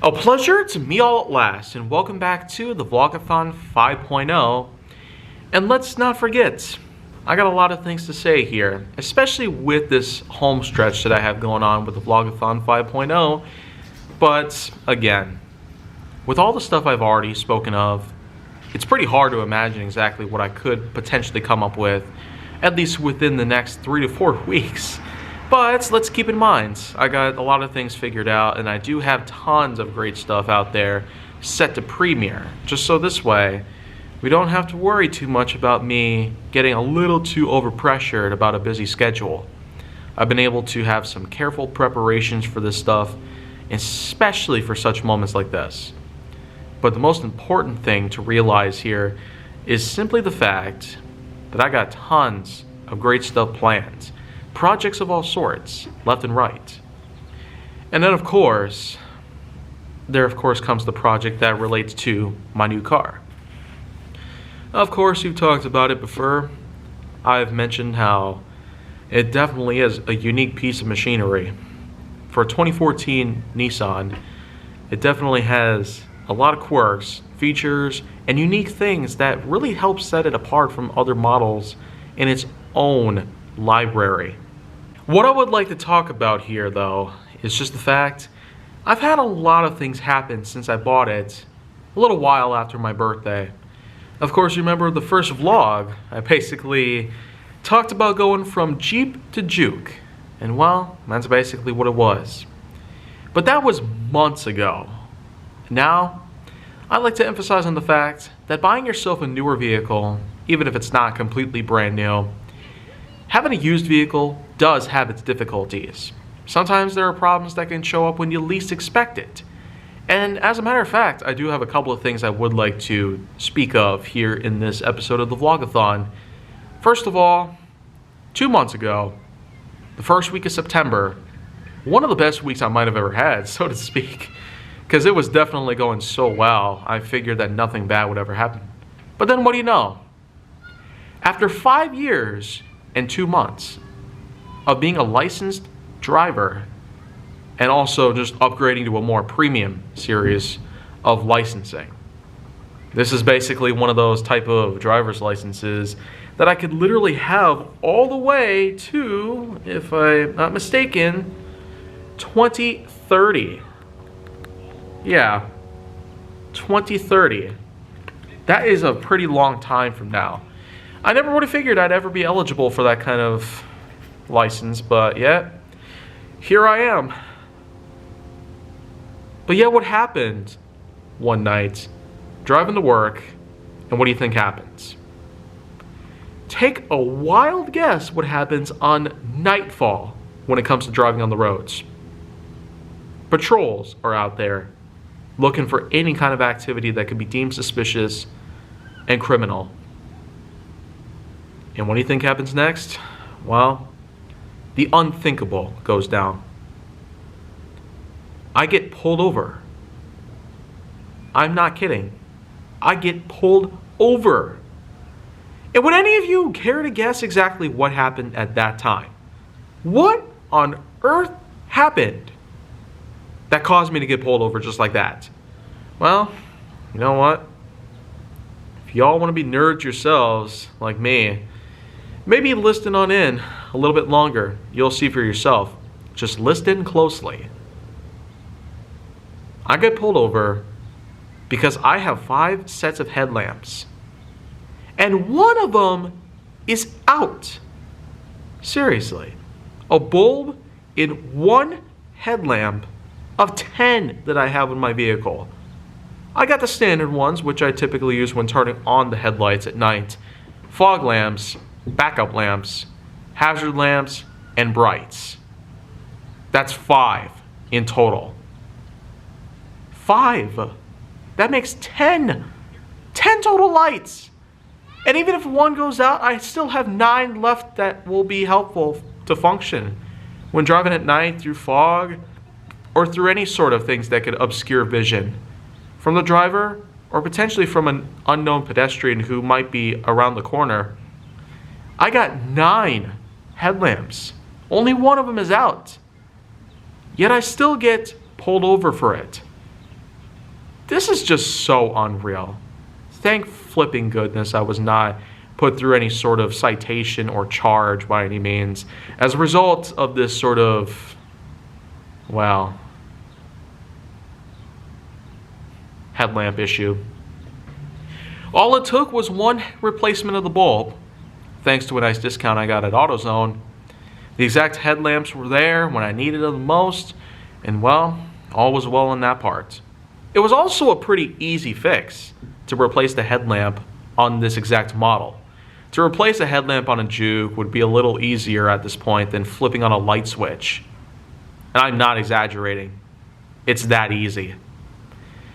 A pleasure to meet all at last, and welcome back to the Vlog-A-Thon 5.0. And let's not forget, I got a lot of things to say here, especially with this home stretch that I have going on with the Vlog-A-Thon 5.0. But again, with all the stuff I've already spoken of, it's pretty hard to imagine exactly what I could potentially come up with, at least within the next 3 to 4 weeks. But let's keep in mind, I got a lot of things figured out, and I do have tons of great stuff out there set to premiere, just so this way we don't have to worry too much about me getting a little too overpressured about a busy schedule. I've been able to have some careful preparations for this stuff, especially for such moments like this. But the most important thing to realize here is simply the fact that I got tons of great stuff planned. Projects of all sorts, left and right. And then of course comes the project that relates to my new car. Of course, you've talked about it before. I've mentioned how it definitely is a unique piece of machinery. For a 2014 Nissan, it definitely has a lot of quirks, features, and unique things that really help set it apart from other models in its own library. What I would like to talk about here, though, is just the fact I've had a lot of things happen since I bought it a little while after my birthday. Of course, you remember the first vlog, I basically talked about going from Jeep to Juke, and well, that's basically what it was. But that was months ago. Now, I'd like to emphasize on the fact that buying yourself a newer vehicle, even if it's not completely brand new, having a used vehicle does have its difficulties. Sometimes there are problems that can show up when you least expect it. And as a matter of fact, I do have a couple of things I would like to speak of here in this episode of the Vlog-A-Thon. First of all, 2 months ago, the first week of September, one of the best weeks I might have ever had, so to speak, because it was definitely going so well, I figured that nothing bad would ever happen. But then what do you know? After 5 years and 2 months of being a licensed driver and also just upgrading to a more premium series of licensing. This is basically one of those type of driver's licenses that I could literally have all the way to, if I'm not mistaken, 2030. Yeah, 2030. That is a pretty long time from now. I never would have figured I'd ever be eligible for that kind of license, but yet, here I am. But yet, what happened one night, driving to work, and what do you think happens? Take a wild guess what happens on nightfall when it comes to driving on the roads. Patrols are out there looking for any kind of activity that could be deemed suspicious and criminal. And what do you think happens next? Well, the unthinkable goes down. I get pulled over. I'm not kidding. I get pulled over. And would any of you care to guess exactly what happened at that time? What on earth happened that caused me to get pulled over just like that? Well, you know what? If y'all want to be nerds yourselves, like me, maybe listen on in a little bit longer. You'll see for yourself. Just listen closely. I get pulled over because I have 5 sets of headlamps. And one of them is out. Seriously. A bulb in one headlamp of 10 that I have in my vehicle. I got the standard ones, which I typically use when turning on the headlights at night. Fog lamps, backup lamps, hazard lamps, and brights. That's 5 in total. 5. That makes 10. 10 total lights. And even if one goes out, I still have 9 left that will be helpful to function when driving at night through fog or through any sort of things that could obscure vision from the driver or potentially from an unknown pedestrian who might be around the corner. I got 9 headlamps. Only one of them is out. Yet I still get pulled over for it. This is just so unreal. Thank flipping goodness I was not put through any sort of citation or charge by any means as a result of this sort of, well, headlamp issue. All it took was one replacement of the bulb, thanks to a nice discount I got at AutoZone. The exact headlamps were there when I needed them the most, and well, all was well in that part. It was also a pretty easy fix to replace the headlamp on this exact model. To replace a headlamp on a Juke would be a little easier at this point than flipping on a light switch. And I'm not exaggerating. It's that easy.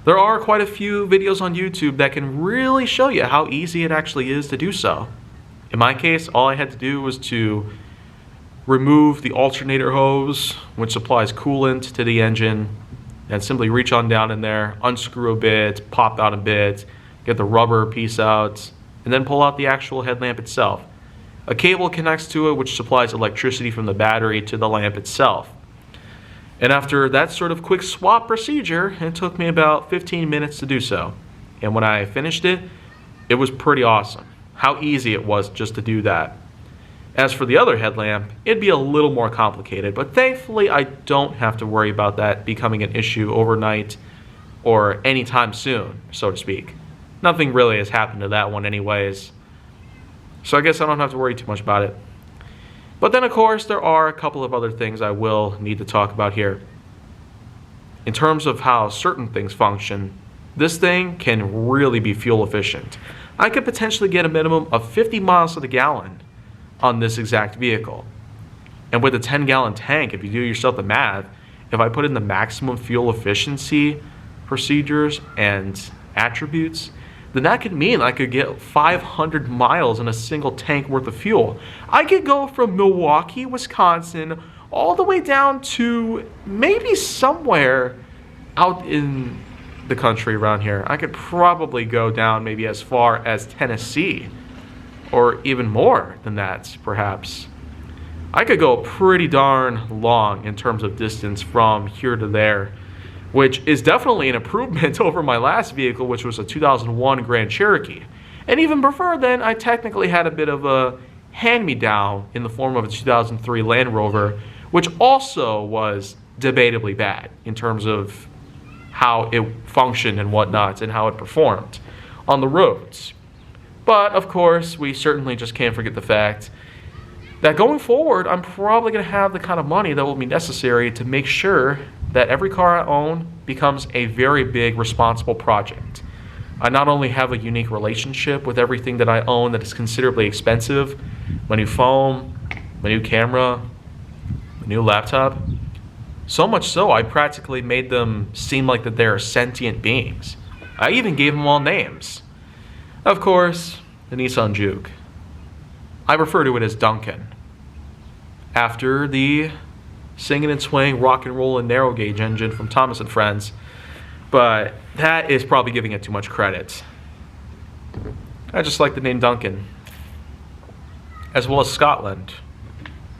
There are quite a few videos on YouTube that can really show you how easy it actually is to do so. In my case, all I had to do was to remove the alternator hose, which supplies coolant to the engine, and simply reach on down in there, unscrew a bit, pop out a bit, get the rubber piece out, and then pull out the actual headlamp itself. A cable connects to it which supplies electricity from the battery to the lamp itself. And after that sort of quick swap procedure, it took me about 15 minutes to do so. And when I finished it, it was pretty awesome how easy it was just to do that. As for the other headlamp, it'd be a little more complicated, but thankfully I don't have to worry about that becoming an issue overnight or anytime soon, so to speak. Nothing really has happened to that one anyways, so I guess I don't have to worry too much about it. But then of course there are a couple of other things I will need to talk about here. In terms of how certain things function, this thing can really be fuel efficient. I could potentially get a minimum of 50 miles to the gallon on this exact vehicle. And with a 10-gallon tank, if you do yourself the math, if I put in the maximum fuel efficiency procedures and attributes, then that could mean I could get 500 miles in a single tank worth of fuel. I could go from Milwaukee, Wisconsin, all the way down to maybe somewhere out in the country around here. I could probably go down maybe as far as Tennessee, or even more than that, perhaps. I could go pretty darn long in terms of distance from here to there, which is definitely an improvement over my last vehicle, which was a 2001 Grand Cherokee. And even before then, I technically had a bit of a hand-me-down in the form of a 2003 Land Rover, which also was debatably bad in terms of how it functioned and whatnot and how it performed on the roads. But of course, we certainly just can't forget the fact that going forward, I'm probably going to have the kind of money that will be necessary to make sure that every car I own becomes a very big, responsible project. I not only have a unique relationship with everything that I own that is considerably expensive, my new phone, my new camera, my new laptop, so much so I practically made them seem like that they're sentient beings. I even gave them all names. Of course, the Nissan Juke. I refer to it as Duncan, after the singing and swing, rock and roll and narrow gauge engine from Thomas and Friends, but that is probably giving it too much credit. I just like the name Duncan, as well as Scotland.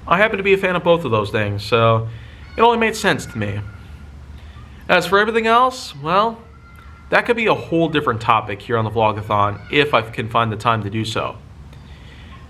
I happen to be a fan of both of those things, so it only made sense to me. As for everything else, well, that could be a whole different topic here on the Vlog-A-Thon if I can find the time to do so.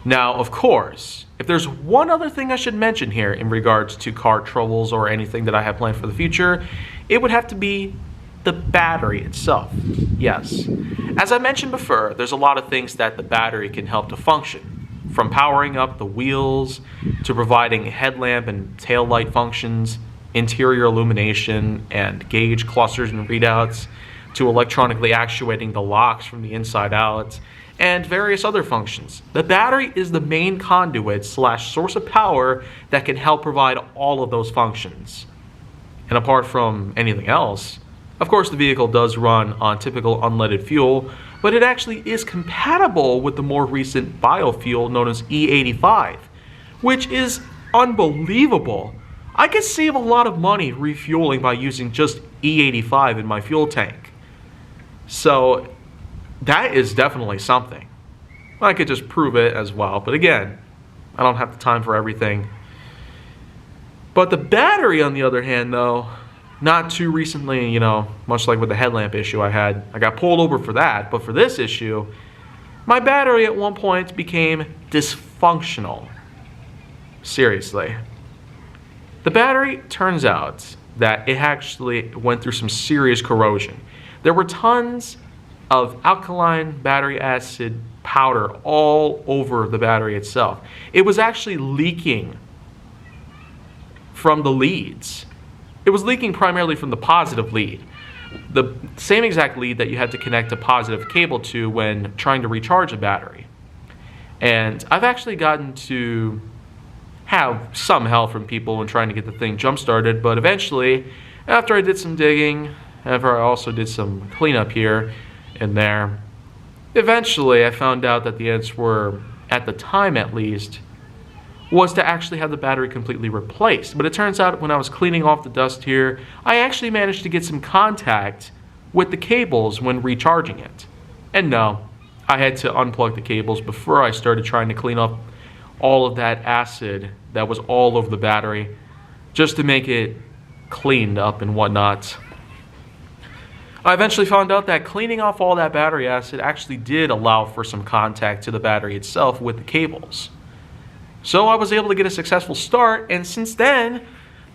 Now, of course, if there's one other thing I should mention here in regards to car troubles or anything that I have planned for the future, it would have to be the battery itself. Yes. As I mentioned before, there's a lot of things that the battery can help to function, from powering up the wheels to providing headlamp and tail light functions, interior illumination and gauge clusters and readouts, to electronically actuating the locks from the inside out, and various other functions. The battery is the main conduit / source of power that can help provide all of those functions. And apart from anything else, of course the vehicle does run on typical unleaded fuel, but it actually is compatible with the more recent biofuel known as E85, which is unbelievable. I could save a lot of money refueling by using just E85 in my fuel tank. So that is definitely something. I could just prove it as well, but again, I don't have the time for everything. But the battery, on the other hand, though, Not too recently, much like with the headlamp issue I got pulled over for that. But for this issue, my battery at one point became dysfunctional. Seriously. The battery, turns out that it actually went through some serious corrosion. There were tons of alkaline battery acid powder all over the battery itself. It was actually leaking from the leads. It was leaking primarily from the positive lead. The same exact lead that you had to connect a positive cable to when trying to recharge a battery. And I've actually gotten to have some help from people in trying to get the thing jump started, but eventually, after I did some digging, after I also did some cleanup here and there, eventually I found out that the answer were, at the time at least, was to actually have the battery completely replaced. But it turns out when I was cleaning off the dust here, I actually managed to get some contact with the cables when recharging it. And no, I had to unplug the cables before I started trying to clean up all of that acid that was all over the battery, just to make it cleaned up and whatnot. I eventually found out that cleaning off all that battery acid actually did allow for some contact to the battery itself with the cables. So I was able to get a successful start, and since then,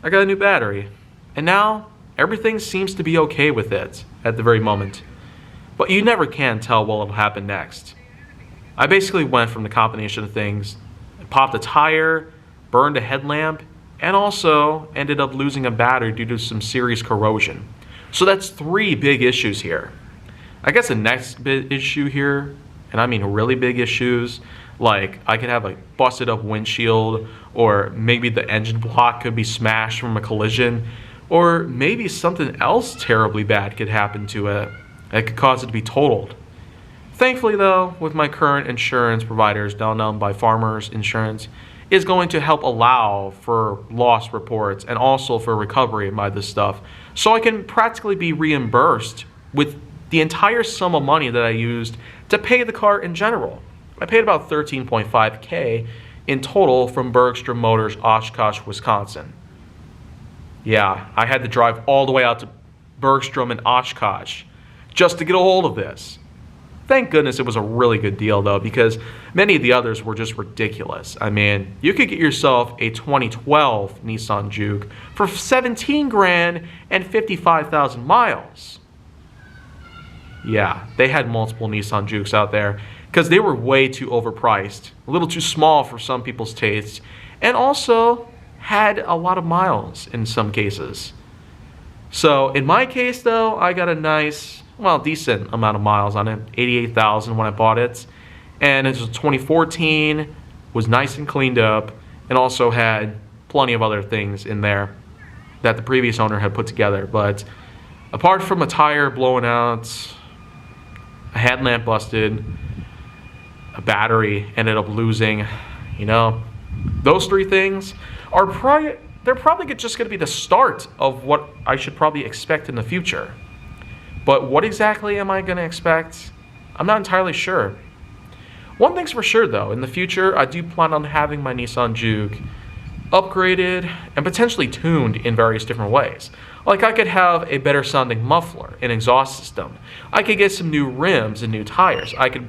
I got a new battery. And now, everything seems to be okay with it at the very moment. But you never can tell what will happen next. I basically went from the combination of things, popped a tire, burned a headlamp, and also ended up losing a battery due to some serious corrosion. So that's 3 big issues here. I guess the next big issue here, and I mean really big issues, like I could have a busted up windshield, or maybe the engine block could be smashed from a collision, or maybe something else terribly bad could happen to it that could cause it to be totaled. Thankfully though, with my current insurance providers down by Farmers Insurance, is going to help allow for loss reports and also for recovery by this stuff, so I can practically be reimbursed with the entire sum of money that I used to pay the car in general. I paid about $13.5K in total from Bergstrom Motors, Oshkosh, Wisconsin. Yeah, I had to drive all the way out to Bergstrom and Oshkosh just to get a hold of this. Thank goodness it was a really good deal though, because many of the others were just ridiculous. I mean, you could get yourself a 2012 Nissan Juke for 17 grand and 55,000 miles. Yeah, they had multiple Nissan Jukes out there because they were way too overpriced, a little too small for some people's tastes, and also had a lot of miles in some cases. So in my case though, I got a nice, decent amount of miles on it, 88,000 when I bought it, and it was 2014, was nice and cleaned up, and also had plenty of other things in there that the previous owner had put together. But apart from a tire blowing out, a headlamp busted, a battery ended up losing, those 3 things are they're probably just going to be the start of what I should probably expect in the future. But what exactly am I going to expect? I'm not entirely sure. One thing's for sure though, in the future I do plan on having my Nissan Juke upgraded and potentially tuned in various different ways. Like I could have a better sounding muffler, an exhaust system. I could get some new rims and new tires. I could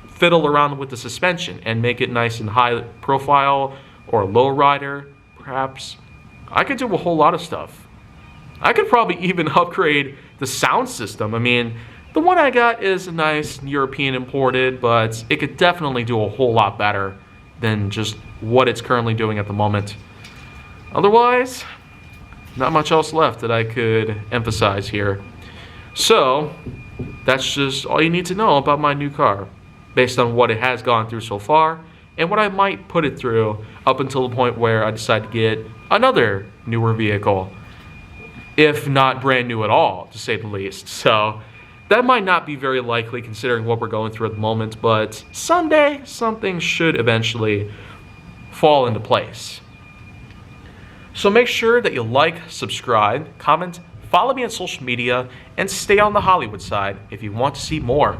fiddle around with the suspension and make it nice and high profile or low rider, perhaps. I could do a whole lot of stuff. I could probably even upgrade the sound system. I mean, the one I got is a nice European imported, but it could definitely do a whole lot better than just what it's currently doing at the moment. Otherwise, not much else left that I could emphasize here. So, that's just all you need to know about my new car, based on what it has gone through so far, and what I might put it through up until the point where I decide to get another newer vehicle. If not brand new at all, to say the least. So that might not be very likely considering what we're going through at the moment, but someday something should eventually fall into place. So make sure that you like, subscribe, comment, follow me on social media, and stay on the Hollywood side if you want to see more.